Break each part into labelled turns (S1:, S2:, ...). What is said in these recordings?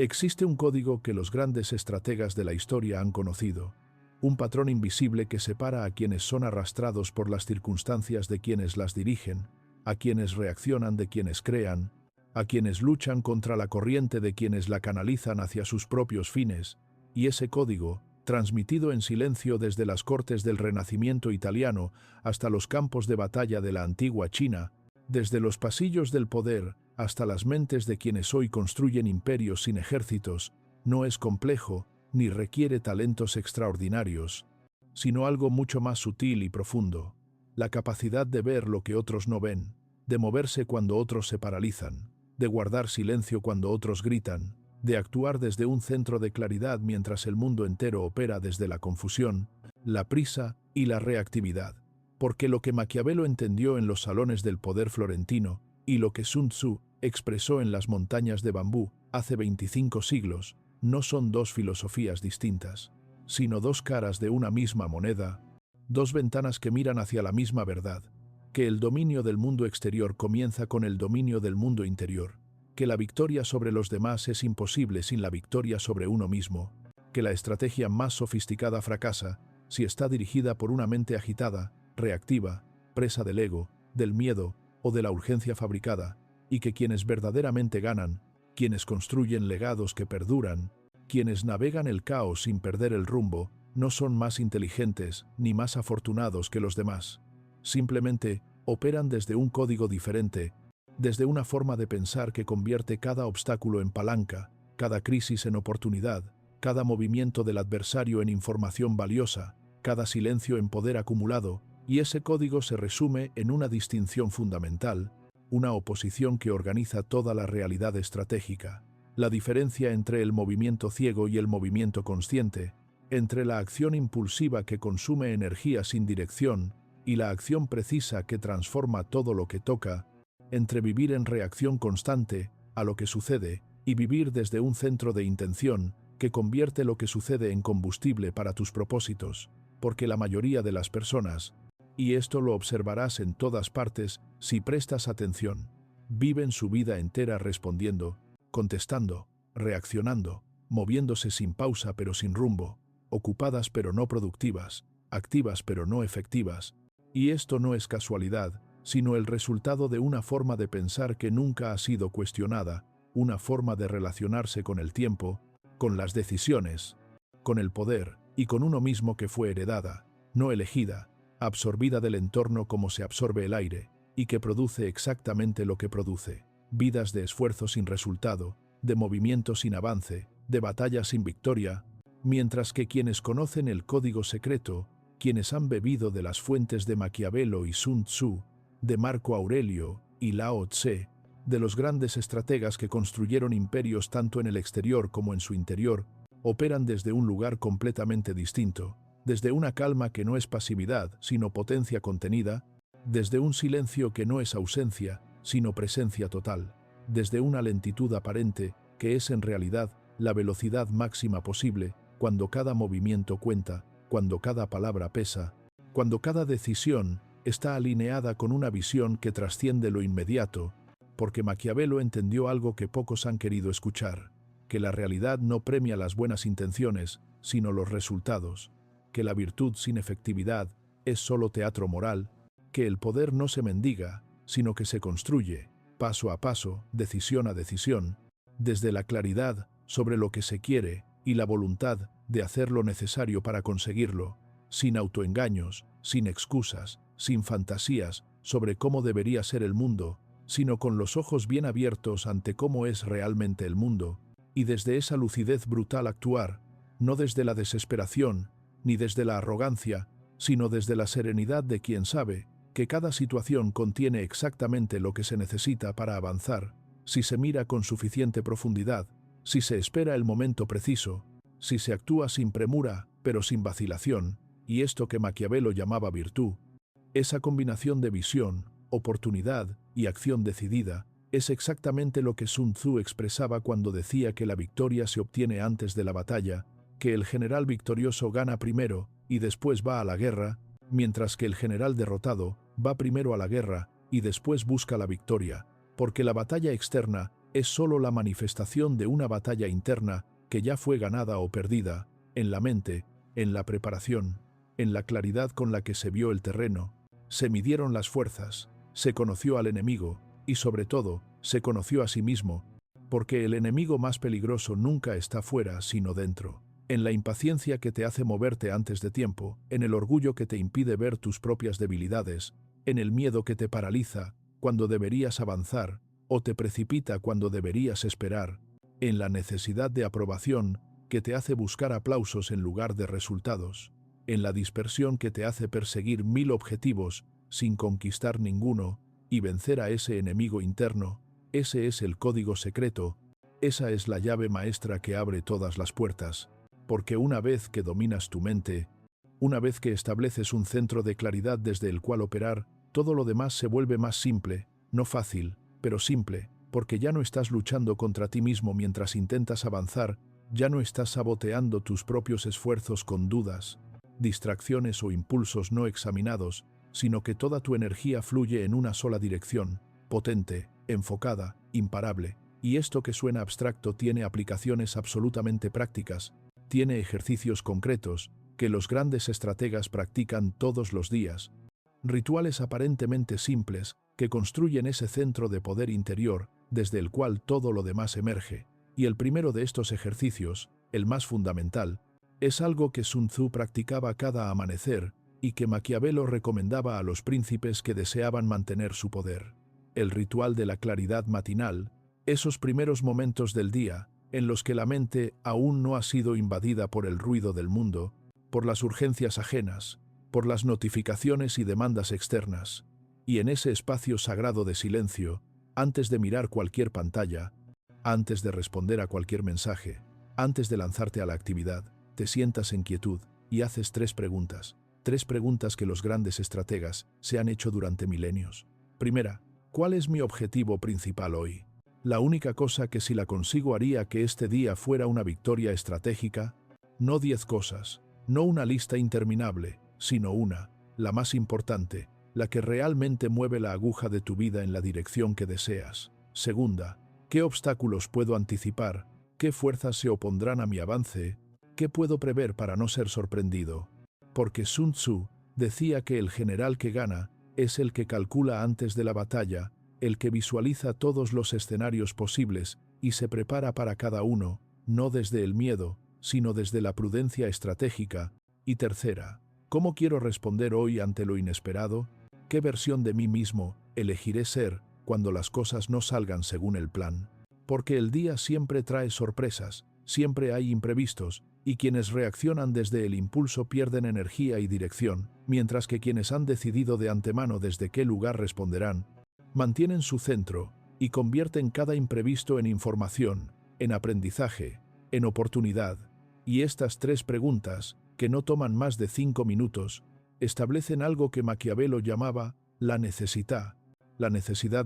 S1: Existe un código que los grandes estrategas de la historia han conocido, un patrón invisible que separa a quienes son arrastrados por las circunstancias de quienes las dirigen, a quienes reaccionan de quienes crean, a quienes luchan contra la corriente de quienes la canalizan hacia sus propios fines, y ese código, transmitido en silencio desde las cortes del Renacimiento italiano hasta los campos de batalla de la antigua China, desde los pasillos del poder hasta las mentes de quienes hoy construyen imperios sin ejércitos, no es complejo ni requiere talentos extraordinarios, sino algo mucho más sutil y profundo, la capacidad de ver lo que otros no ven, de moverse cuando otros se paralizan, de guardar silencio cuando otros gritan, de actuar desde un centro de claridad mientras el mundo entero opera desde la confusión, la prisa y la reactividad. Porque lo que Maquiavelo entendió en los salones del poder florentino y lo que Sun Tzu expresó en las montañas de bambú hace 25 siglos no son dos filosofías distintas, sino dos caras de una misma moneda, dos ventanas que miran hacia la misma verdad, que el dominio del mundo exterior comienza con el dominio del mundo interior, que la victoria sobre los demás es imposible sin la victoria sobre uno mismo, que la estrategia más sofisticada fracasa si está dirigida por una mente agitada, reactiva, presa del ego, del miedo o de la urgencia fabricada, y que quienes verdaderamente ganan, quienes construyen legados que perduran, quienes navegan el caos sin perder el rumbo, no son más inteligentes ni más afortunados que los demás. Simplemente operan desde un código diferente, desde una forma de pensar que convierte cada obstáculo en palanca, cada crisis en oportunidad, cada movimiento del adversario en información valiosa, cada silencio en poder acumulado, y ese código se resume en una distinción fundamental, una oposición que organiza toda la realidad estratégica, la diferencia entre el movimiento ciego y el movimiento consciente, entre la acción impulsiva que consume energía sin dirección y la acción precisa que transforma todo lo que toca, entre vivir en reacción constante a lo que sucede y vivir desde un centro de intención que convierte lo que sucede en combustible para tus propósitos, porque la mayoría de las personas, y esto lo observarás en todas partes si prestas atención, viven su vida entera respondiendo, contestando, reaccionando, moviéndose sin pausa pero sin rumbo, ocupadas pero no productivas, activas pero no efectivas, y esto no es casualidad, sino el resultado de una forma de pensar que nunca ha sido cuestionada, una forma de relacionarse con el tiempo, con las decisiones, con el poder y con uno mismo que fue heredada, no elegida, absorbida del entorno como se absorbe el aire, y que produce exactamente lo que produce, vidas de esfuerzo sin resultado, de movimiento sin avance, de batalla sin victoria, mientras que quienes conocen el código secreto, quienes han bebido de las fuentes de Maquiavelo y Sun Tzu, de Marco Aurelio y Lao Tse, de los grandes estrategas que construyeron imperios tanto en el exterior como en su interior, operan desde un lugar completamente distinto, desde una calma que no es pasividad, sino potencia contenida, desde un silencio que no es ausencia, sino presencia total, desde una lentitud aparente que es en realidad la velocidad máxima posible, cuando cada movimiento cuenta, cuando cada palabra pesa, cuando cada decisión está alineada con una visión que trasciende lo inmediato, porque Maquiavelo entendió algo que pocos han querido escuchar, que la realidad no premia las buenas intenciones, sino los resultados, que la virtud sin efectividad es solo teatro moral, que el poder no se mendiga, sino que se construye, paso a paso, decisión a decisión, desde la claridad sobre lo que se quiere y la voluntad de hacer lo necesario para conseguirlo, sin autoengaños, sin excusas, sin fantasías sobre cómo debería ser el mundo, sino con los ojos bien abiertos ante cómo es realmente el mundo, y desde esa lucidez brutal actuar, no desde la desesperación, ni desde la arrogancia, sino desde la serenidad de quien sabe que cada situación contiene exactamente lo que se necesita para avanzar, si se mira con suficiente profundidad, si se espera el momento preciso, si se actúa sin premura, pero sin vacilación, y esto que Maquiavelo llamaba virtud. Esa combinación de visión, oportunidad y acción decidida es exactamente lo que Sun Tzu expresaba cuando decía que la victoria se obtiene antes de la batalla, que el general victorioso gana primero y después va a la guerra, mientras que el general derrotado va primero a la guerra y después busca la victoria, porque la batalla externa es solo la manifestación de una batalla interna que ya fue ganada o perdida, en la mente, en la preparación, en la claridad con la que se vio el terreno, se midieron las fuerzas, se conoció al enemigo y, sobre todo, se conoció a sí mismo, porque el enemigo más peligroso nunca está fuera sino dentro. En la impaciencia que te hace moverte antes de tiempo, en el orgullo que te impide ver tus propias debilidades, en el miedo que te paraliza cuando deberías avanzar o te precipita cuando deberías esperar, en la necesidad de aprobación que te hace buscar aplausos en lugar de resultados, en la dispersión que te hace perseguir 1000 objetivos sin conquistar ninguno y vencer a ese enemigo interno. Ese es el código secreto, esa es la llave maestra que abre todas las puertas, porque una vez que dominas tu mente, una vez que estableces un centro de claridad desde el cual operar, todo lo demás se vuelve más simple, no fácil, pero simple, porque ya no estás luchando contra ti mismo mientras intentas avanzar, ya no estás saboteando tus propios esfuerzos con dudas, distracciones o impulsos no examinados, sino que toda tu energía fluye en una sola dirección, potente, enfocada, imparable. Y esto que suena abstracto tiene aplicaciones absolutamente prácticas, tiene ejercicios concretos que los grandes estrategas practican todos los días, rituales aparentemente simples que construyen ese centro de poder interior desde el cual todo lo demás emerge. Y el primero de estos ejercicios, el más fundamental, es algo que Sun Tzu practicaba cada amanecer y que Maquiavelo recomendaba a los príncipes que deseaban mantener su poder. El ritual de la claridad matinal, esos primeros momentos del día en los que la mente aún no ha sido invadida por el ruido del mundo, por las urgencias ajenas, por las notificaciones y demandas externas, y en ese espacio sagrado de silencio, antes de mirar cualquier pantalla, antes de responder a cualquier mensaje, antes de lanzarte a la actividad, te sientas en quietud y haces 3 preguntas que los grandes estrategas se han hecho durante milenios. Primera, ¿cuál es mi objetivo principal hoy? La única cosa que si la consigo haría que este día fuera una victoria estratégica, no 10 cosas, no una lista interminable, sino una, la más importante, la que realmente mueve la aguja de tu vida en la dirección que deseas. Segunda, ¿qué obstáculos puedo anticipar? ¿Qué fuerzas se opondrán a mi avance? ¿Qué puedo prever para no ser sorprendido? Porque Sun Tzu decía que el general que gana es el que calcula antes de la batalla, el que visualiza todos los escenarios posibles y se prepara para cada uno, no desde el miedo, sino desde la prudencia estratégica. Y tercera, ¿cómo quiero responder hoy ante lo inesperado? ¿Qué versión de mí mismo elegiré ser cuando las cosas no salgan según el plan? Porque el día siempre trae sorpresas, siempre hay imprevistos, y quienes reaccionan desde el impulso pierden energía y dirección, mientras que quienes han decidido de antemano desde qué lugar responderán, mantienen su centro y convierten cada imprevisto en información, en aprendizaje, en oportunidad. Y estas 3 preguntas, que no toman más de 5 minutos, establecen algo que Maquiavelo llamaba la necesidad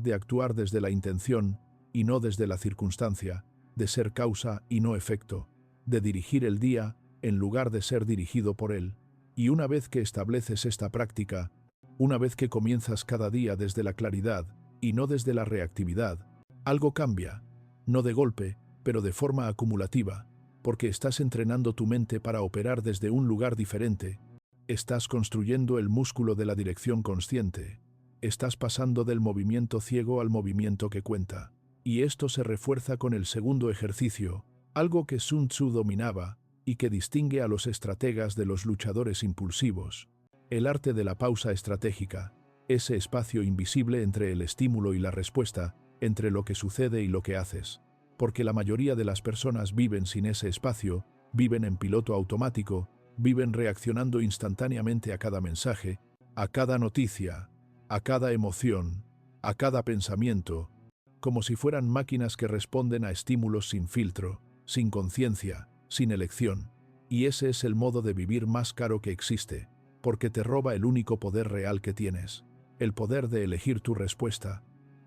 S1: de actuar desde la intención y no desde la circunstancia, de ser causa y no efecto, de dirigir el día en lugar de ser dirigido por él. Y una vez que estableces esta práctica, una vez que comienzas cada día desde la claridad y no desde la reactividad, algo cambia, no de golpe, pero de forma acumulativa, porque estás entrenando tu mente para operar desde un lugar diferente. Estás construyendo el músculo de la dirección consciente. Estás pasando del movimiento ciego al movimiento que cuenta. Y esto se refuerza con el segundo ejercicio, algo que Sun Tzu dominaba y que distingue a los estrategas de los luchadores impulsivos. El arte de la pausa estratégica, ese espacio invisible entre el estímulo y la respuesta, entre lo que sucede y lo que haces. Porque la mayoría de las personas viven sin ese espacio, viven en piloto automático, viven reaccionando instantáneamente a cada mensaje, a cada noticia, a cada emoción, a cada pensamiento, como si fueran máquinas que responden a estímulos sin filtro, sin conciencia, sin elección. Y ese es el modo de vivir más caro que existe, porque te roba el único poder real que tienes, el poder de elegir tu respuesta,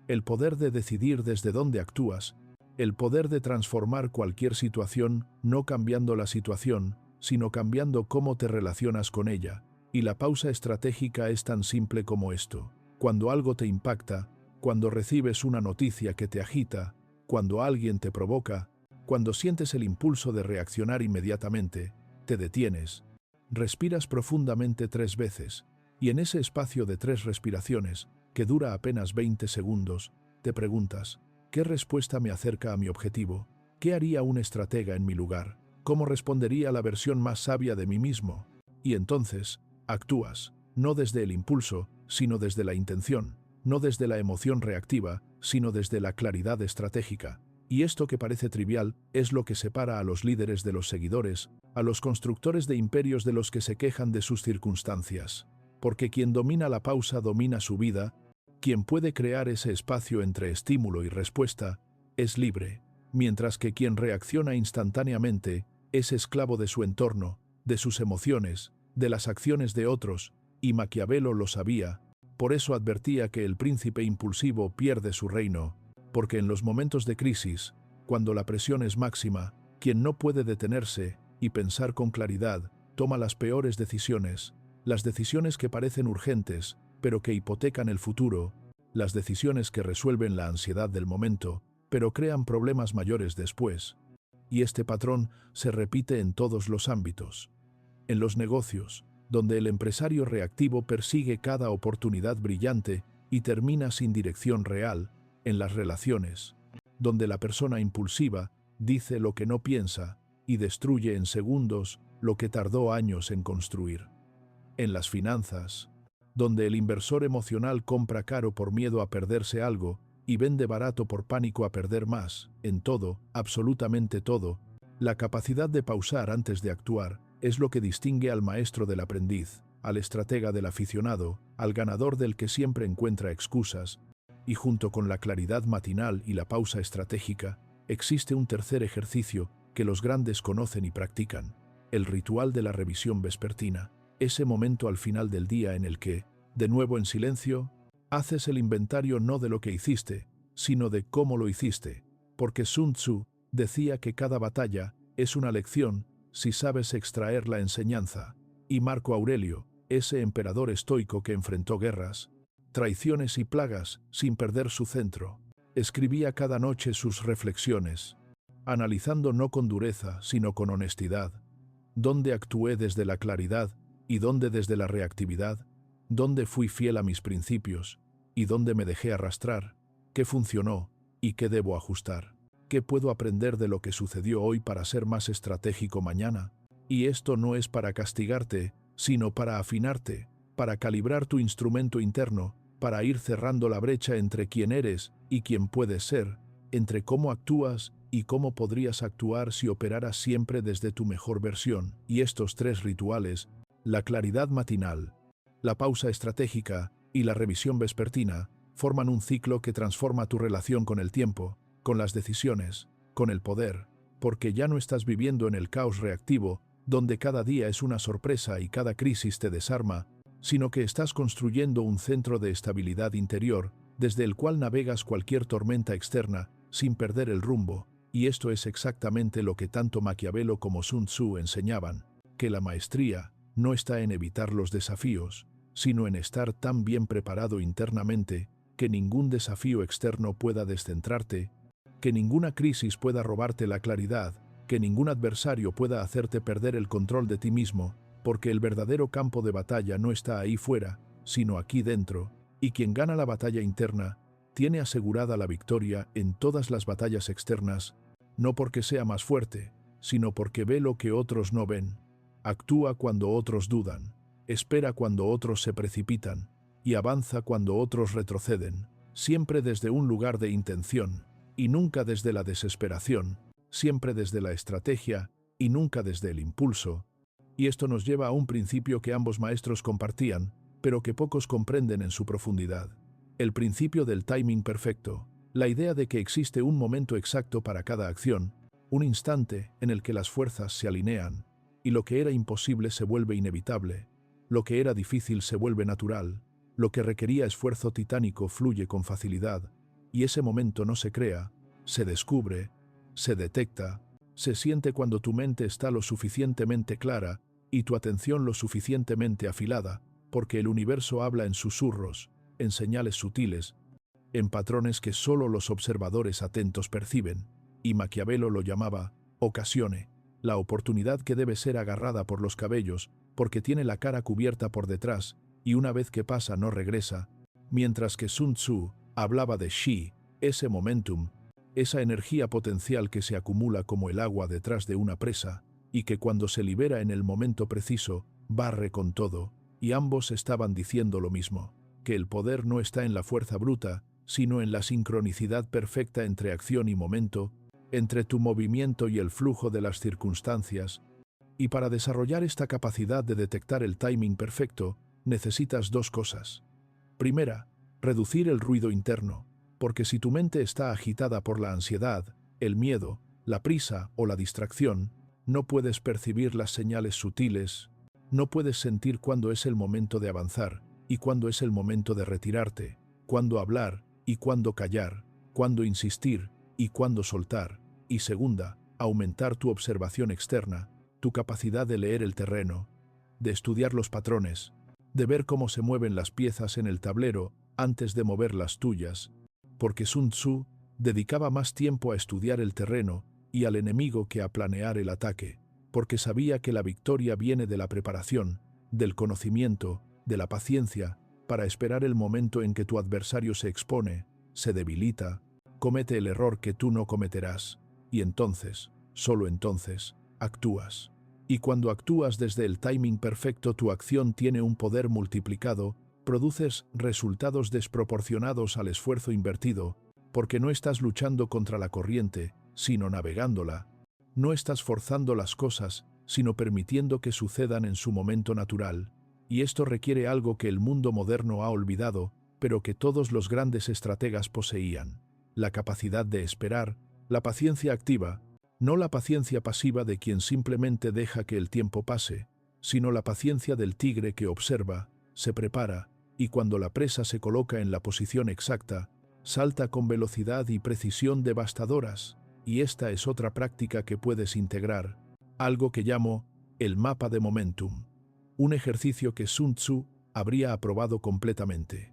S1: el poder de decidir desde dónde actúas, el poder de transformar cualquier situación, no cambiando la situación, sino cambiando cómo te relacionas con ella. Y la pausa estratégica es tan simple como esto. Cuando algo te impacta, cuando recibes una noticia que te agita, Cuando alguien te provoca, cuando sientes el impulso de reaccionar inmediatamente, te detienes, respiras profundamente 3 veces, y en ese espacio de 3 respiraciones, que dura apenas 20 segundos, te preguntas, ¿qué respuesta me acerca a mi objetivo? ¿Qué haría un estratega en mi lugar? ¿Cómo respondería la versión más sabia de mí mismo? Y entonces, actúas, no desde el impulso, sino desde la intención, no desde la emoción reactiva, sino desde la claridad estratégica. Y esto que parece trivial es lo que separa a los líderes de los seguidores, a los constructores de imperios de los que se quejan de sus circunstancias. Porque quien domina la pausa domina su vida, quien puede crear ese espacio entre estímulo y respuesta, es libre, mientras que quien reacciona instantáneamente es esclavo de su entorno, de sus emociones, de las acciones de otros, y Maquiavelo lo sabía. Por eso advertía que el príncipe impulsivo pierde su reino, porque en los momentos de crisis, cuando la presión es máxima, quien no puede detenerse y pensar con claridad, toma las peores decisiones, las decisiones que parecen urgentes, pero que hipotecan el futuro, las decisiones que resuelven la ansiedad del momento, pero crean problemas mayores después. Y este patrón se repite en todos los ámbitos. En los negocios, donde el empresario reactivo persigue cada oportunidad brillante y termina sin dirección real. En las relaciones, donde la persona impulsiva dice lo que no piensa y destruye en segundos lo que tardó años en construir. En las finanzas, donde el inversor emocional compra caro por miedo a perderse algo y vende barato por pánico a perder más. En todo, absolutamente todo, la capacidad de pausar antes de actuar es lo que distingue al maestro del aprendiz, al estratega del aficionado, al ganador del que siempre encuentra excusas. Y junto con la claridad matinal y la pausa estratégica, existe un tercer ejercicio que los grandes conocen y practican: el ritual de la revisión vespertina, ese momento al final del día en el que, de nuevo en silencio, haces el inventario no de lo que hiciste, sino de cómo lo hiciste, porque Sun Tzu decía que cada batalla es una lección si sabes extraer la enseñanza, y Marco Aurelio, ese emperador estoico que enfrentó guerras, traiciones y plagas sin perder su centro, escribía cada noche sus reflexiones, analizando no con dureza, sino con honestidad, dónde actué desde la claridad y dónde desde la reactividad, dónde fui fiel a mis principios y dónde me dejé arrastrar, qué funcionó y qué debo ajustar, qué puedo aprender de lo que sucedió hoy para ser más estratégico mañana. Y esto no es para castigarte, sino para afinarte, para calibrar tu instrumento interno, para ir cerrando la brecha entre quién eres y quién puedes ser, entre cómo actúas y cómo podrías actuar si operaras siempre desde tu mejor versión. Y estos 3 rituales, la claridad matinal, la pausa estratégica y la revisión vespertina, forman un ciclo que transforma tu relación con el tiempo, con las decisiones, con el poder, porque ya no estás viviendo en el caos reactivo, donde cada día es una sorpresa y cada crisis te desarma, sino que estás construyendo un centro de estabilidad interior, desde el cual navegas cualquier tormenta externa, sin perder el rumbo. Y esto es exactamente lo que tanto Maquiavelo como Sun Tzu enseñaban, que la maestría no está en evitar los desafíos, sino en estar tan bien preparado internamente que ningún desafío externo pueda descentrarte, que ninguna crisis pueda robarte la claridad, que ningún adversario pueda hacerte perder el control de ti mismo, porque el verdadero campo de batalla no está ahí fuera, sino aquí dentro, y quien gana la batalla interna tiene asegurada la victoria en todas las batallas externas, no porque sea más fuerte, sino porque ve lo que otros no ven, actúa cuando otros dudan, espera cuando otros se precipitan, y avanza cuando otros retroceden, siempre desde un lugar de intención, y nunca desde la desesperación, siempre desde la estrategia, y nunca desde el impulso. Y esto nos lleva a un principio que ambos maestros compartían, pero que pocos comprenden en su profundidad. El principio del timing perfecto, la idea de que existe un momento exacto para cada acción, un instante en el que las fuerzas se alinean, y lo que era imposible se vuelve inevitable, lo que era difícil se vuelve natural, lo que requería esfuerzo titánico fluye con facilidad, y ese momento no se crea, se descubre, se detecta, se siente cuando tu mente está lo suficientemente clara y tu atención lo suficientemente afilada, porque el universo habla en susurros, en señales sutiles, en patrones que solo los observadores atentos perciben, y Maquiavelo lo llamaba ocasione, la oportunidad que debe ser agarrada por los cabellos, porque tiene la cara cubierta por detrás, y una vez que pasa no regresa, mientras que Sun Tzu hablaba de Shi, ese momentum, esa energía potencial que se acumula como el agua detrás de una presa, y que cuando se libera en el momento preciso, barre con todo, y ambos estaban diciendo lo mismo, que el poder no está en la fuerza bruta, sino en la sincronicidad perfecta entre acción y momento, entre tu movimiento y el flujo de las circunstancias, y para desarrollar esta capacidad de detectar el timing perfecto, necesitas dos cosas. Primera, reducir el ruido interno, porque si tu mente está agitada por la ansiedad, el miedo, la prisa o la distracción, no puedes percibir las señales sutiles, no puedes sentir cuándo es el momento de avanzar y cuándo es el momento de retirarte, cuándo hablar y cuándo callar, cuándo insistir y cuándo soltar. Y segunda, aumentar tu observación externa, tu capacidad de leer el terreno, de estudiar los patrones, de ver cómo se mueven las piezas en el tablero antes de mover las tuyas, porque Sun Tzu dedicaba más tiempo a estudiar el terreno y al enemigo que a planear el ataque, porque sabía que la victoria viene de la preparación, del conocimiento, de la paciencia, para esperar el momento en que tu adversario se expone, se debilita, comete el error que tú no cometerás, y entonces, solo entonces, actúas. Y cuando actúas desde el timing perfecto, tu acción tiene un poder multiplicado, produces resultados desproporcionados al esfuerzo invertido, porque no estás luchando contra la corriente, sino navegándola. No estás forzando las cosas, sino permitiendo que sucedan en su momento natural. Y esto requiere algo que el mundo moderno ha olvidado, pero que todos los grandes estrategas poseían: la capacidad de esperar, la paciencia activa, no la paciencia pasiva de quien simplemente deja que el tiempo pase, sino la paciencia del tigre que observa, se prepara, y cuando la presa se coloca en la posición exacta, salta con velocidad y precisión devastadoras. Y esta es otra práctica que puedes integrar, algo que llamo el mapa de momentum, un ejercicio que Sun Tzu habría aprobado completamente.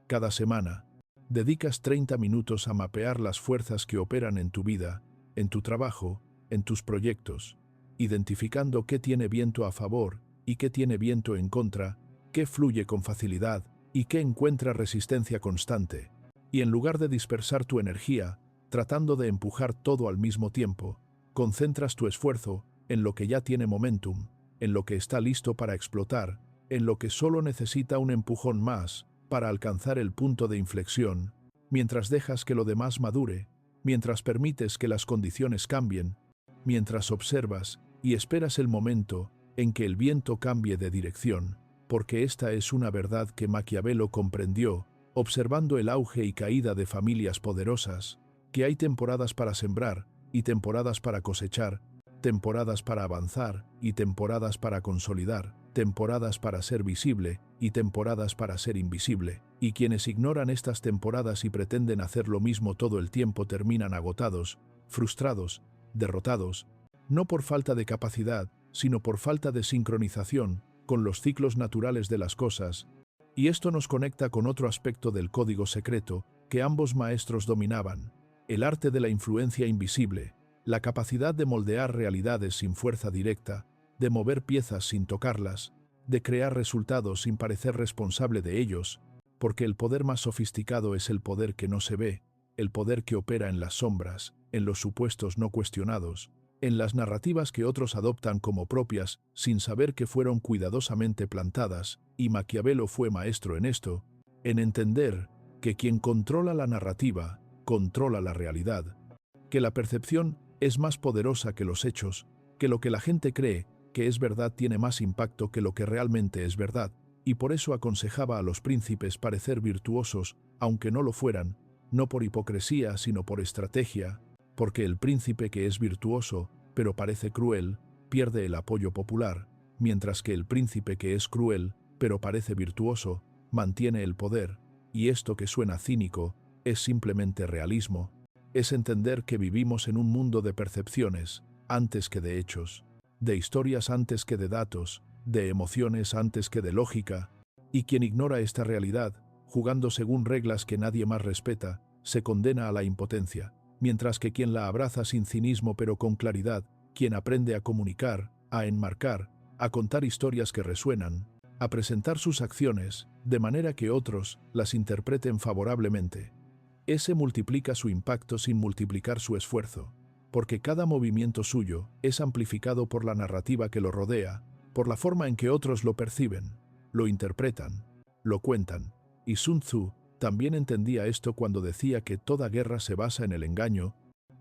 S1: Cada semana, dedicas 30 minutos a mapear las fuerzas que operan en tu vida, en tu trabajo, en tus proyectos, identificando qué tiene viento a favor y qué tiene viento en contra, qué fluye con facilidad y qué encuentra resistencia constante. Y en lugar de dispersar tu energía, tratando de empujar todo al mismo tiempo, concentras tu esfuerzo en lo que ya tiene momentum, en lo que está listo para explotar, en lo que solo necesita un empujón más para alcanzar el punto de inflexión, mientras dejas que lo demás madure, mientras permites que las condiciones cambien, mientras observas y esperas el momento en que el viento cambie de dirección, porque esta es una verdad que Maquiavelo comprendió, observando el auge y caída de familias poderosas, que hay temporadas para sembrar y temporadas para cosechar, temporadas para avanzar y temporadas para consolidar, temporadas para ser visible y temporadas para ser invisible. Y quienes ignoran estas temporadas y pretenden hacer lo mismo todo el tiempo terminan agotados, frustrados, derrotados, no por falta de capacidad, sino por falta de sincronización con los ciclos naturales de las cosas. Y esto nos conecta con otro aspecto del código secreto que ambos maestros dominaban: el arte de la influencia invisible, la capacidad de moldear realidades sin fuerza directa, de mover piezas sin tocarlas, de crear resultados sin parecer responsable de ellos, porque el poder más sofisticado es el poder que no se ve, el poder que opera en las sombras, en los supuestos no cuestionados, en las narrativas que otros adoptan como propias sin saber que fueron cuidadosamente plantadas, y Maquiavelo fue maestro en esto, en entender que quien controla la narrativa, controla la realidad, que la percepción es más poderosa que los hechos, que lo que la gente cree que es verdad tiene más impacto que lo que realmente es verdad, y por eso aconsejaba a los príncipes parecer virtuosos, aunque no lo fueran, no por hipocresía sino por estrategia, porque el príncipe que es virtuoso, pero parece cruel, pierde el apoyo popular, mientras que el príncipe que es cruel, pero parece virtuoso, mantiene el poder, y esto que suena cínico, es simplemente realismo, es entender que vivimos en un mundo de percepciones antes que de hechos, de historias antes que de datos, de emociones antes que de lógica, y quien ignora esta realidad jugando según reglas que nadie más respeta, se condena a la impotencia, mientras que quien la abraza sin cinismo pero con claridad, quien aprende a comunicar, a enmarcar, a contar historias que resuenan, a presentar sus acciones, de manera que otros las interpreten favorablemente. Ese multiplica su impacto sin multiplicar su esfuerzo, porque cada movimiento suyo es amplificado por la narrativa que lo rodea, por la forma en que otros lo perciben, lo interpretan, lo cuentan. Y Sun Tzu también entendía esto cuando decía que toda guerra se basa en el engaño,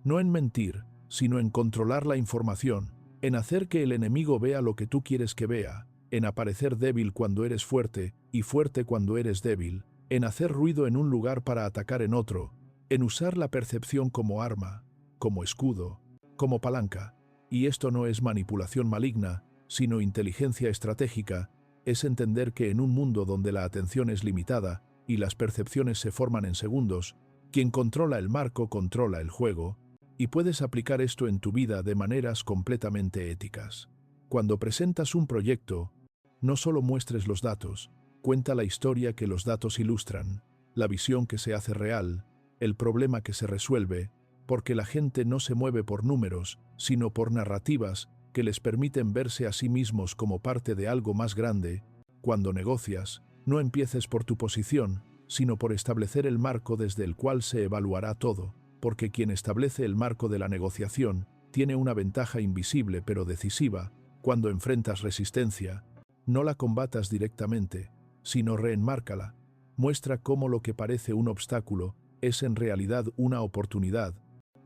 S1: no en mentir, sino en controlar la información, en hacer que el enemigo vea lo que tú quieres que vea, en aparecer débil cuando eres fuerte y fuerte cuando eres débil, en hacer ruido en un lugar para atacar en otro, en usar la percepción como arma, como escudo, como palanca. Y esto no es manipulación maligna, sino inteligencia estratégica, es entender que en un mundo donde la atención es limitada y las percepciones se forman en segundos, quien controla el marco controla el juego, y puedes aplicar esto en tu vida de maneras completamente éticas. Cuando presentas un proyecto, no solo muestres los datos, cuenta la historia que los datos ilustran, la visión que se hace real, el problema que se resuelve, porque la gente no se mueve por números, sino por narrativas que les permiten verse a sí mismos como parte de algo más grande. Cuando negocias, no empieces por tu posición, sino por establecer el marco desde el cual se evaluará todo, porque quien establece el marco de la negociación tiene una ventaja invisible pero decisiva. Cuando enfrentas resistencia, no la combatas directamente, sino reenmárcala. Muestra cómo lo que parece un obstáculo es en realidad una oportunidad,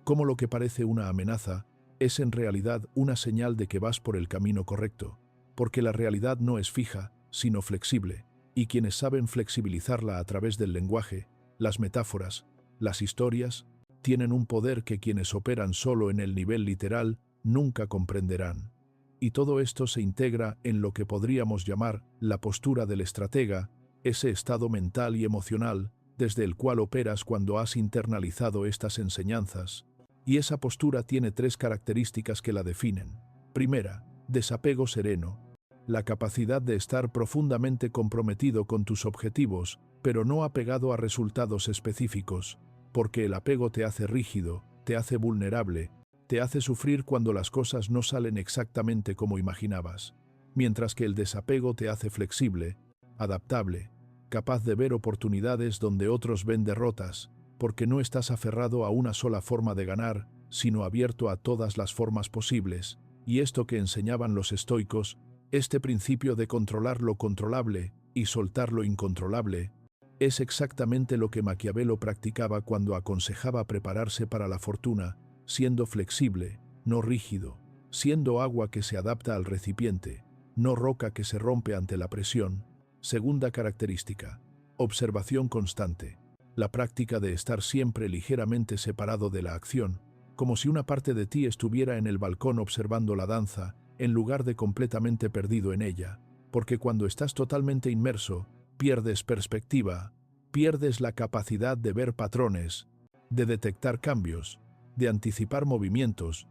S1: cómo lo que parece una amenaza es en realidad una señal de que vas por el camino correcto, porque la realidad no es fija, sino flexible, y quienes saben flexibilizarla a través del lenguaje, las metáforas, las historias, tienen un poder que quienes operan solo en el nivel literal nunca comprenderán. Y todo esto se integra en lo que podríamos llamar la postura del estratega, ese estado mental y emocional desde el cual operas cuando has internalizado estas enseñanzas. Y esa postura tiene 3 características que la definen. Primera, desapego sereno. La capacidad de estar profundamente comprometido con tus objetivos, pero no apegado a resultados específicos, porque el apego te hace rígido, te hace vulnerable, te hace sufrir cuando las cosas no salen exactamente como imaginabas, mientras que el desapego te hace flexible, adaptable, capaz de ver oportunidades donde otros ven derrotas, porque no estás aferrado a una sola forma de ganar, sino abierto a todas las formas posibles. Y esto que enseñaban los estoicos, este principio de controlar lo controlable y soltar lo incontrolable, es exactamente lo que Maquiavelo practicaba cuando aconsejaba prepararse para la fortuna, siendo flexible, no rígido, siendo agua que se adapta al recipiente, no roca que se rompe ante la presión. Segunda característica, observación constante. La práctica de estar siempre ligeramente separado de la acción, como si una parte de ti estuviera en el balcón observando la danza, en lugar de completamente perdido en ella, porque cuando estás totalmente inmerso, pierdes perspectiva, pierdes la capacidad de ver patrones, de detectar cambios, de anticipar movimientos,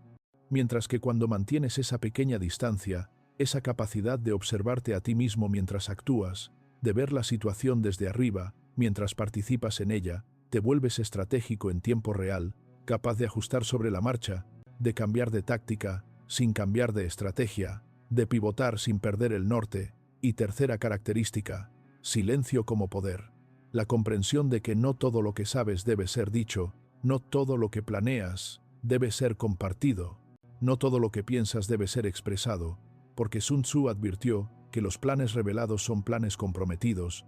S1: mientras que cuando mantienes esa pequeña distancia, esa capacidad de observarte a ti mismo mientras actúas, de ver la situación desde arriba, mientras participas en ella, te vuelves estratégico en tiempo real, capaz de ajustar sobre la marcha, de cambiar de táctica, sin cambiar de estrategia, de pivotar sin perder el norte. Y tercera característica, silencio como poder. La comprensión de que no todo lo que sabes debe ser dicho, no todo lo que planeas debe ser compartido, no todo lo que piensas debe ser expresado, porque Sun Tzu advirtió que los planes revelados son planes comprometidos,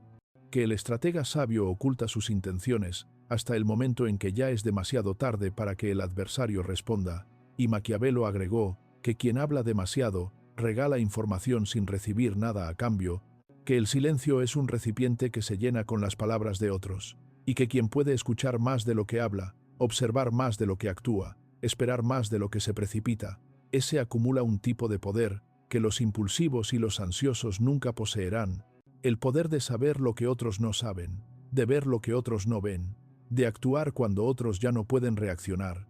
S1: que el estratega sabio oculta sus intenciones hasta el momento en que ya es demasiado tarde para que el adversario responda, y Maquiavelo agregó que quien habla demasiado regala información sin recibir nada a cambio, que el silencio es un recipiente que se llena con las palabras de otros, y que quien puede escuchar más de lo que habla, observar más de lo que actúa, esperar más de lo que se precipita, ese acumula un tipo de poder que los impulsivos y los ansiosos nunca poseerán, el poder de saber lo que otros no saben, de ver lo que otros no ven, de actuar cuando otros ya no pueden reaccionar.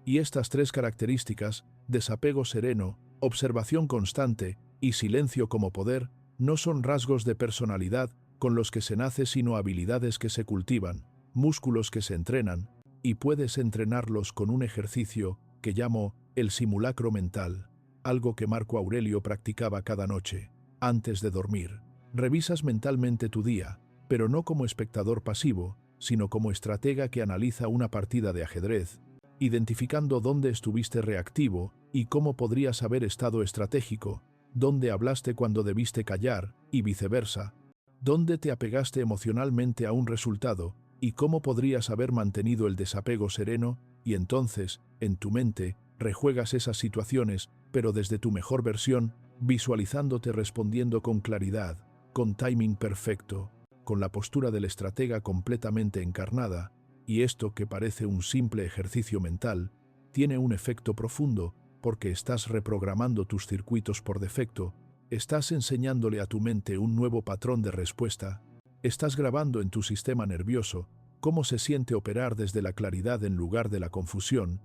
S1: Y estas 3 características, desapego sereno, observación constante y silencio como poder, no son rasgos de personalidad, con los que se nace, sino habilidades que se cultivan, músculos que se entrenan, y puedes entrenarlos con un ejercicio que llamo el simulacro mental, algo que Marco Aurelio practicaba cada noche, antes de dormir. Revisas mentalmente tu día, pero no como espectador pasivo, sino como estratega que analiza una partida de ajedrez, identificando dónde estuviste reactivo y cómo podrías haber estado estratégico, dónde hablaste cuando debiste callar, y viceversa, dónde te apegaste emocionalmente a un resultado, y cómo podrías haber mantenido el desapego sereno, y entonces, en tu mente, rejuegas esas situaciones, pero desde tu mejor versión, visualizándote respondiendo con claridad, con timing perfecto, con la postura del estratega completamente encarnada, y esto, que parece un simple ejercicio mental, tiene un efecto profundo, porque estás reprogramando tus circuitos por defecto, estás enseñándole a tu mente un nuevo patrón de respuesta, estás grabando en tu sistema nervioso cómo se siente operar desde la claridad en lugar de la confusión,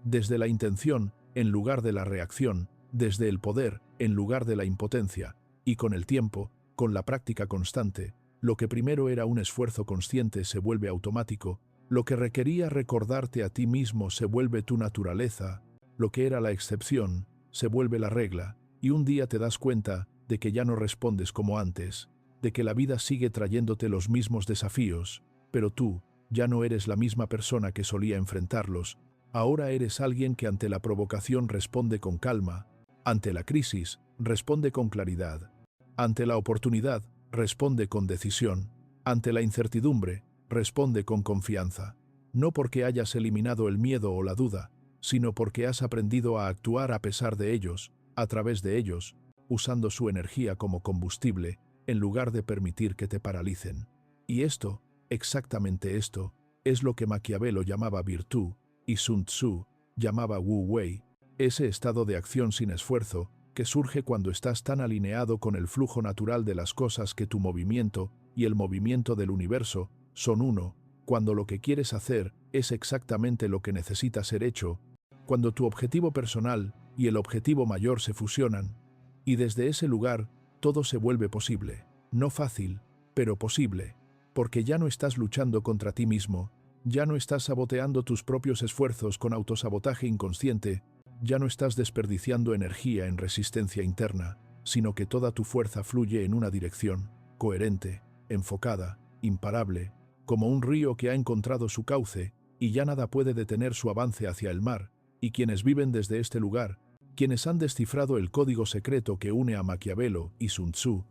S1: desde la intención en lugar de la reacción, desde el poder en lugar de la impotencia, y con el tiempo, con la práctica constante, lo que primero era un esfuerzo consciente se vuelve automático, lo que requería recordarte a ti mismo se vuelve tu naturaleza, lo que era la excepción se vuelve la regla, y un día te das cuenta de que ya no respondes como antes, de que la vida sigue trayéndote los mismos desafíos, pero tú ya no eres la misma persona que solía enfrentarlos. Ahora eres alguien que ante la provocación responde con calma, ante la crisis responde con claridad, ante la oportunidad responde con decisión, ante la incertidumbre responde con confianza. No porque hayas eliminado el miedo o la duda, sino porque has aprendido a actuar a pesar de ellos, a través de ellos, usando su energía como combustible, en lugar de permitir que te paralicen. Y esto, exactamente esto, es lo que Maquiavelo llamaba virtud, y Sun Tzu llamaba Wu Wei, ese estado de acción sin esfuerzo, que surge cuando estás tan alineado con el flujo natural de las cosas que tu movimiento y el movimiento del universo son uno, cuando lo que quieres hacer es exactamente lo que necesita ser hecho, cuando tu objetivo personal y el objetivo mayor se fusionan, y desde ese lugar todo se vuelve posible, no fácil, pero posible, porque ya no estás luchando contra ti mismo, ya no estás saboteando tus propios esfuerzos con autosabotaje inconsciente, ya no estás desperdiciando energía en resistencia interna, sino que toda tu fuerza fluye en una dirección, coherente, enfocada, imparable, como un río que ha encontrado su cauce, y ya nada puede detener su avance hacia el mar, y quienes viven desde este lugar, quienes han descifrado el código secreto que une a Maquiavelo y Sun Tzu,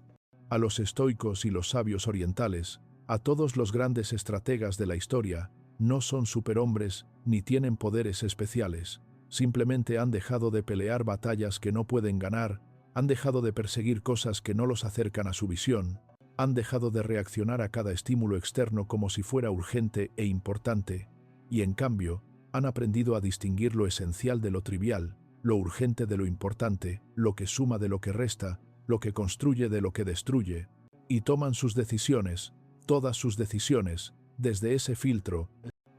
S1: a los estoicos y los sabios orientales, a todos los grandes estrategas de la historia, no son superhombres ni tienen poderes especiales, simplemente han dejado de pelear batallas que no pueden ganar, han dejado de perseguir cosas que no los acercan a su visión, han dejado de reaccionar a cada estímulo externo como si fuera urgente e importante, y en cambio, han aprendido a distinguir lo esencial de lo trivial, lo urgente de lo importante, lo que suma de lo que resta, lo que construye de lo que destruye, y toman sus decisiones, todas sus decisiones, desde ese filtro,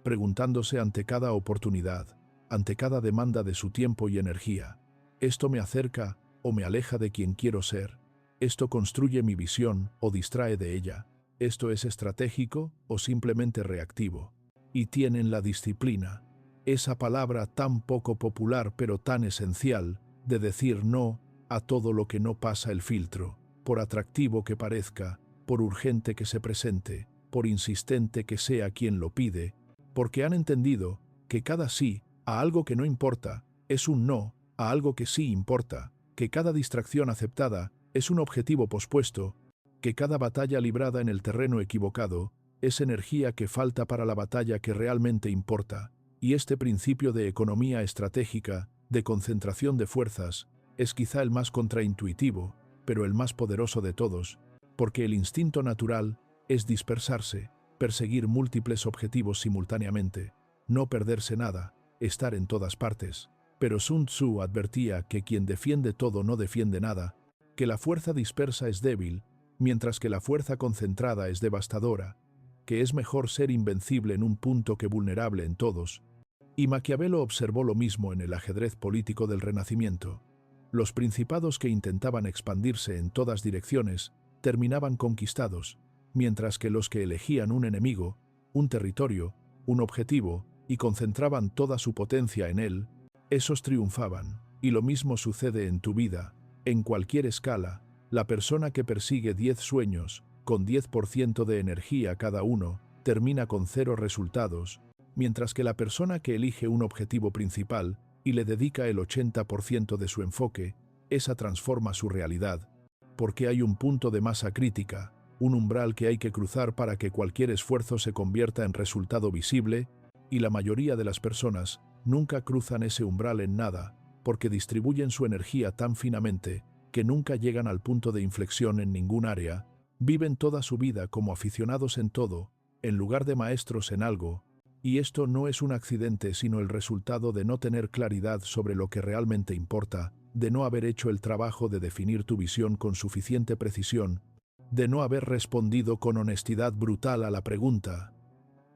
S1: preguntándose ante cada oportunidad, ante cada demanda de su tiempo y energía, ¿esto me acerca o me aleja de quien quiero ser? ¿Esto construye mi visión o distrae de ella? ¿Esto es estratégico o simplemente reactivo? Y tienen la disciplina, esa palabra tan poco popular pero tan esencial, de decir no a todo lo que no pasa el filtro, por atractivo que parezca, por urgente que se presente, por insistente que sea quien lo pide, porque han entendido que cada sí a algo que no importa es un no a algo que sí importa, que cada distracción aceptada es un objetivo pospuesto, que cada batalla librada en el terreno equivocado es energía que falta para la batalla que realmente importa, y este principio de economía estratégica, de concentración de fuerzas, es quizá el más contraintuitivo, pero el más poderoso de todos, porque el instinto natural es dispersarse, perseguir múltiples objetivos simultáneamente, no perderse nada, estar en todas partes. Pero Sun Tzu advertía que quien defiende todo no defiende nada, que la fuerza dispersa es débil, mientras que la fuerza concentrada es devastadora, que es mejor ser invencible en un punto que vulnerable en todos. Y Maquiavelo observó lo mismo en el ajedrez político del Renacimiento. Los principados que intentaban expandirse en todas direcciones terminaban conquistados, mientras que los que elegían un enemigo, un territorio, un objetivo, y concentraban toda su potencia en él, esos triunfaban. Y lo mismo sucede en tu vida, en cualquier escala. La persona que persigue 10 sueños, con 10% de energía cada uno, termina con 0 resultados, mientras que la persona que elige un objetivo principal y le dedica el 80% de su enfoque, esa transforma su realidad, porque hay un punto de masa crítica, un umbral que hay que cruzar para que cualquier esfuerzo se convierta en resultado visible, y la mayoría de las personas nunca cruzan ese umbral en nada, porque distribuyen su energía tan finamente que nunca llegan al punto de inflexión en ningún área, viven toda su vida como aficionados en todo, en lugar de maestros en algo, y esto no es un accidente sino el resultado de no tener claridad sobre lo que realmente importa, de no haber hecho el trabajo de definir tu visión con suficiente precisión, de no haber respondido con honestidad brutal a la pregunta: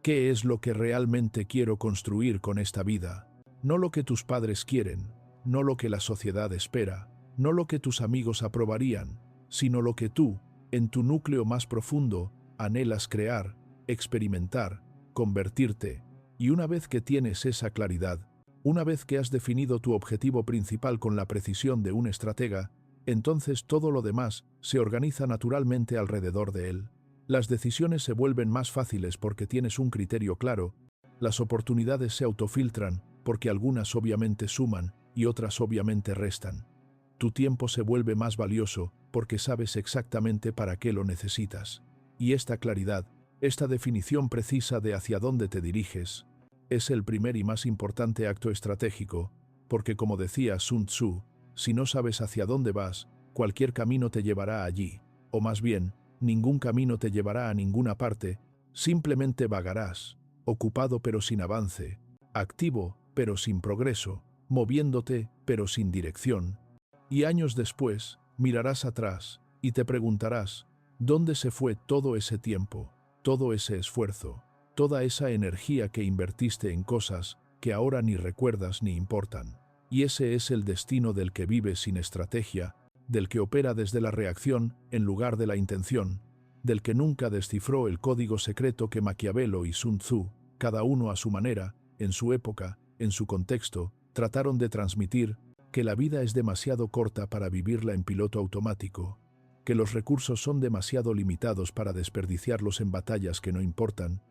S1: ¿qué es lo que realmente quiero construir con esta vida? No lo que tus padres quieren, no lo que la sociedad espera, no lo que tus amigos aprobarían, sino lo que tú, en tu núcleo más profundo, anhelas crear, experimentar, convertirte. Y una vez que tienes esa claridad, una vez que has definido tu objetivo principal con la precisión de un estratega, entonces todo lo demás se organiza naturalmente alrededor de él. Las decisiones se vuelven más fáciles porque tienes un criterio claro, las oportunidades se autofiltran porque algunas obviamente suman y otras obviamente restan. Tu tiempo se vuelve más valioso porque sabes exactamente para qué lo necesitas. Y esta claridad, esta definición precisa de hacia dónde te diriges, es el primer y más importante acto estratégico, porque como decía Sun Tzu, si no sabes hacia dónde vas, cualquier camino te llevará allí, o más bien, ningún camino te llevará a ninguna parte, simplemente vagarás, ocupado pero sin avance, activo pero sin progreso, moviéndote pero sin dirección. Y años después, mirarás atrás y te preguntarás, ¿dónde se fue todo ese tiempo, todo ese esfuerzo, toda esa energía que invertiste en cosas que ahora ni recuerdas ni importan? Y ese es el destino del que vive sin estrategia, del que opera desde la reacción en lugar de la intención, del que nunca descifró el código secreto que Maquiavelo y Sun Tzu, cada uno a su manera, en su época, en su contexto, trataron de transmitir: que la vida es demasiado corta para vivirla en piloto automático, que los recursos son demasiado limitados para desperdiciarlos en batallas que no importan,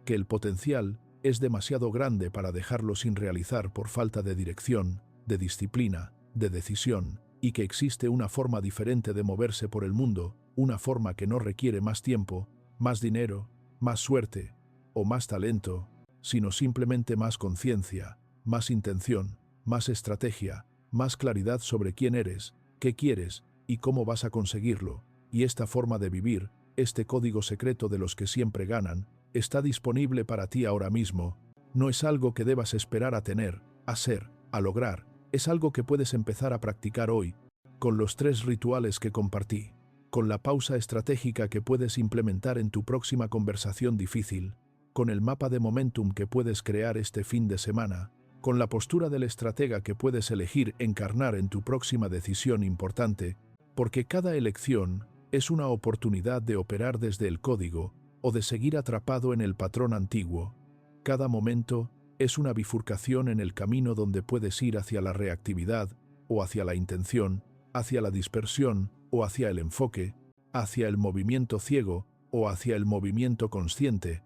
S1: que el potencial es demasiado grande para dejarlo sin realizar por falta de dirección, de disciplina, de decisión, y que existe una forma diferente de moverse por el mundo, una forma que no requiere más tiempo, más dinero, más suerte o más talento, sino simplemente más conciencia, más intención, más estrategia, más claridad sobre quién eres, qué quieres y cómo vas a conseguirlo. Y esta forma de vivir, este código secreto de los que siempre ganan, está disponible para ti ahora mismo. No es algo que debas esperar a tener, a ser, a lograr. Es algo que puedes empezar a practicar hoy, con los 3 rituales que compartí, con la pausa estratégica que puedes implementar en tu próxima conversación difícil, con el mapa de momentum que puedes crear este fin de semana, con la postura del estratega que puedes elegir encarnar en tu próxima decisión importante, porque cada elección es una oportunidad de operar desde el código o de seguir atrapado en el patrón antiguo. Cada momento es una bifurcación en el camino donde puedes ir hacia la reactividad o hacia la intención, hacia la dispersión o hacia el enfoque, hacia el movimiento ciego o hacia el movimiento consciente.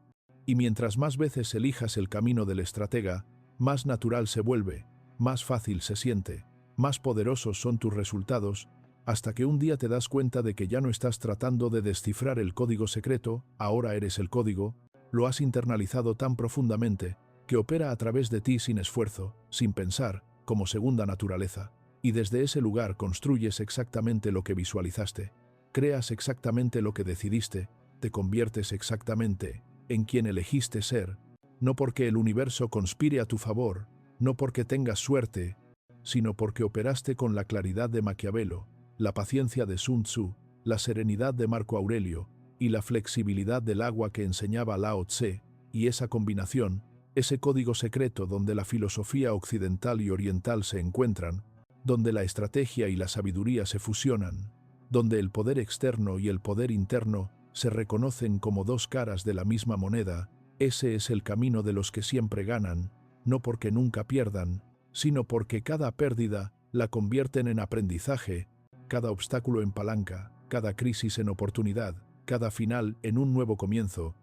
S1: Y mientras más veces elijas el camino del estratega, más natural se vuelve, más fácil se siente, más poderosos son tus resultados, hasta que un día te das cuenta de que ya no estás tratando de descifrar el código secreto, ahora eres el código, lo has internalizado tan profundamente que opera a través de ti sin esfuerzo, sin pensar, como segunda naturaleza, y desde ese lugar construyes exactamente lo que visualizaste, creas exactamente lo que decidiste, te conviertes exactamente en quien elegiste ser, no porque el universo conspire a tu favor, no porque tengas suerte, sino porque operaste con la claridad de Maquiavelo, la paciencia de Sun Tzu, la serenidad de Marco Aurelio y la flexibilidad del agua que enseñaba Lao Tse, y esa combinación, ese código secreto donde la filosofía occidental y oriental se encuentran, donde la estrategia y la sabiduría se fusionan, donde el poder externo y el poder interno se reconocen como dos caras de la misma moneda. Ese es el camino de los que siempre ganan, no porque nunca pierdan, sino porque cada pérdida la convierten en aprendizaje, cada obstáculo en palanca, cada crisis en oportunidad, cada final en un nuevo comienzo.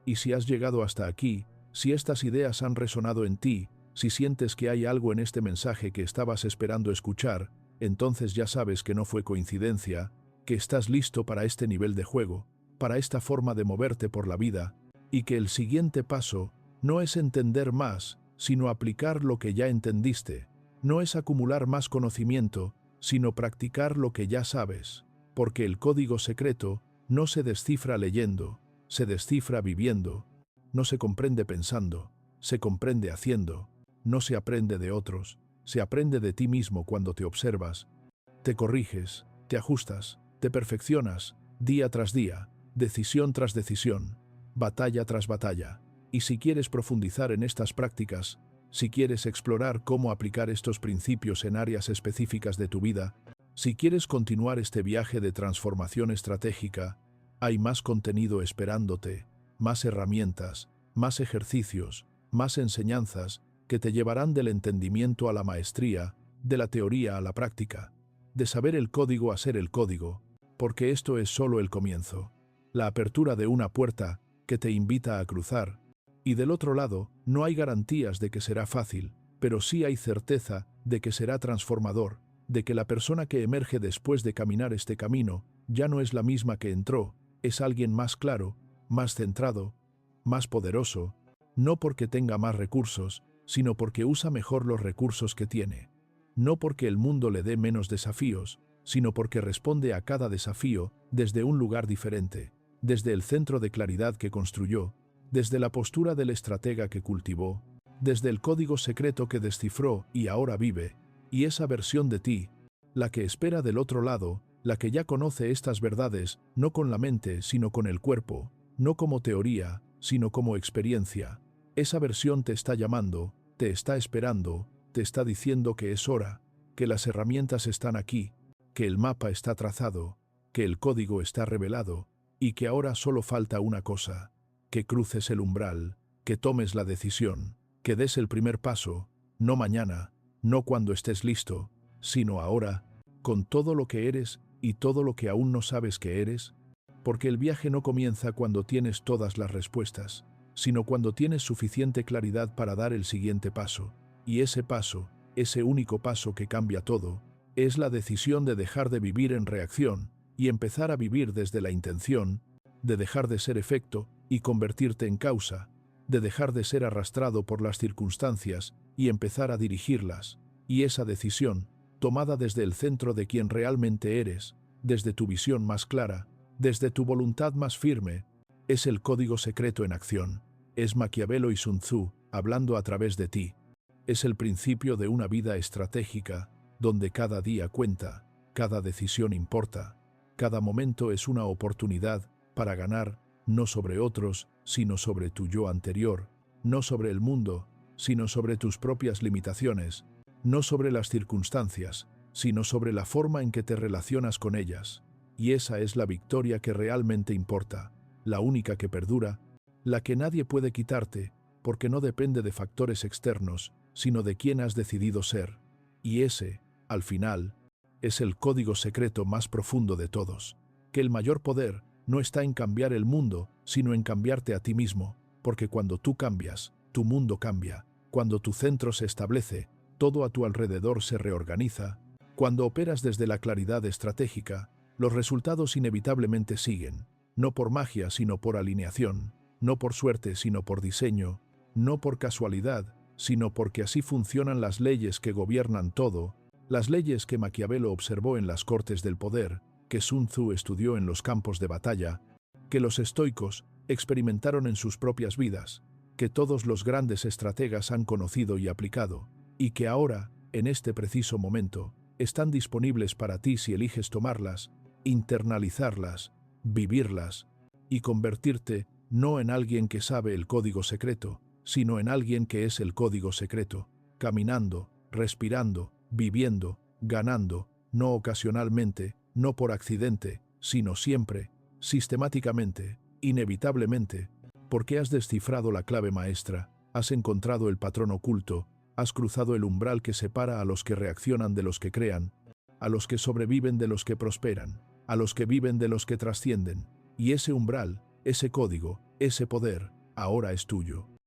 S1: Y si has llegado hasta aquí, si estas ideas han resonado en ti, si sientes que hay algo en este mensaje que estabas esperando escuchar, entonces ya sabes que no fue coincidencia, que estás listo para este nivel de juego, para esta forma de moverte por la vida, y que el siguiente paso no es entender más, sino aplicar lo que ya entendiste. No es acumular más conocimiento, sino practicar lo que ya sabes, porque el código secreto no se descifra leyendo, se descifra viviendo, no se comprende pensando, se comprende haciendo, no se aprende de otros, se aprende de ti mismo cuando te observas, te corriges, te ajustas, te perfeccionas, día tras día, decisión tras decisión, batalla tras batalla. Y si quieres profundizar en estas prácticas, si quieres explorar cómo aplicar estos principios en áreas específicas de tu vida, si quieres continuar este viaje de transformación estratégica, hay más contenido esperándote, más herramientas, más ejercicios, más enseñanzas que te llevarán del entendimiento a la maestría, de la teoría a la práctica, de saber el código a ser el código, porque esto es solo el comienzo, la apertura de una puerta que te invita a cruzar. Y del otro lado, no hay garantías de que será fácil, pero sí hay certeza de que será transformador, de que la persona que emerge después de caminar este camino ya no es la misma que entró, es alguien más claro, más centrado, más poderoso, no porque tenga más recursos, sino porque usa mejor los recursos que tiene. No porque el mundo le dé menos desafíos, sino porque responde a cada desafío desde un lugar diferente, desde el centro de claridad que construyó, desde la postura del estratega que cultivó, desde el código secreto que descifró y ahora vive, y esa versión de ti, la que espera del otro lado, la que ya conoce estas verdades, no con la mente sino con el cuerpo, no como teoría, sino como experiencia. Esa versión te está llamando, te está esperando, te está diciendo que es hora, que las herramientas están aquí, que el mapa está trazado, que el código está revelado, y que ahora solo falta una cosa: que cruces el umbral, que tomes la decisión, que des el primer paso, no mañana, no cuando estés listo, sino ahora, con todo lo que eres y todo lo que aún no sabes que eres, porque el viaje no comienza cuando tienes todas las respuestas, sino cuando tienes suficiente claridad para dar el siguiente paso, y ese paso, ese único paso que cambia todo, es la decisión de dejar de vivir en reacción y empezar a vivir desde la intención, de dejar de ser efecto y convertirte en causa, de dejar de ser arrastrado por las circunstancias y empezar a dirigirlas. Y esa decisión, tomada desde el centro de quien realmente eres, desde tu visión más clara, desde tu voluntad más firme, es el código secreto en acción. Es Maquiavelo y Sun Tzu hablando a través de ti. Es el principio de una vida estratégica, donde cada día cuenta, cada decisión importa, cada momento es una oportunidad para ganar, no sobre otros, sino sobre tu yo anterior, no sobre el mundo, sino sobre tus propias limitaciones, no sobre las circunstancias, sino sobre la forma en que te relacionas con ellas. Y esa es la victoria que realmente importa, la única que perdura, la que nadie puede quitarte, porque no depende de factores externos, sino de quién has decidido ser. Y ese, al final, es el código secreto más profundo de todos, que el mayor poder no está en cambiar el mundo, sino en cambiarte a ti mismo, porque cuando tú cambias, tu mundo cambia, cuando tu centro se establece, todo a tu alrededor se reorganiza, cuando operas desde la claridad estratégica, los resultados inevitablemente siguen, no por magia sino por alineación, no por suerte sino por diseño, no por casualidad, sino porque así funcionan las leyes que gobiernan todo, las leyes que Maquiavelo observó en las cortes del poder, que Sun Tzu estudió en los campos de batalla, que los estoicos experimentaron en sus propias vidas, que todos los grandes estrategas han conocido y aplicado, y que ahora, en este preciso momento, están disponibles para ti si eliges tomarlas, internalizarlas, vivirlas, y convertirte no en alguien que sabe el código secreto, sino en alguien que es el código secreto, caminando, respirando, viviendo, ganando, no ocasionalmente, no por accidente, sino siempre, sistemáticamente, inevitablemente, porque has descifrado la clave maestra, has encontrado el patrón oculto, has cruzado el umbral que separa a los que reaccionan de los que crean, a los que sobreviven de los que prosperan, a los que viven de los que trascienden, y ese umbral, ese código, ese poder, ahora es tuyo.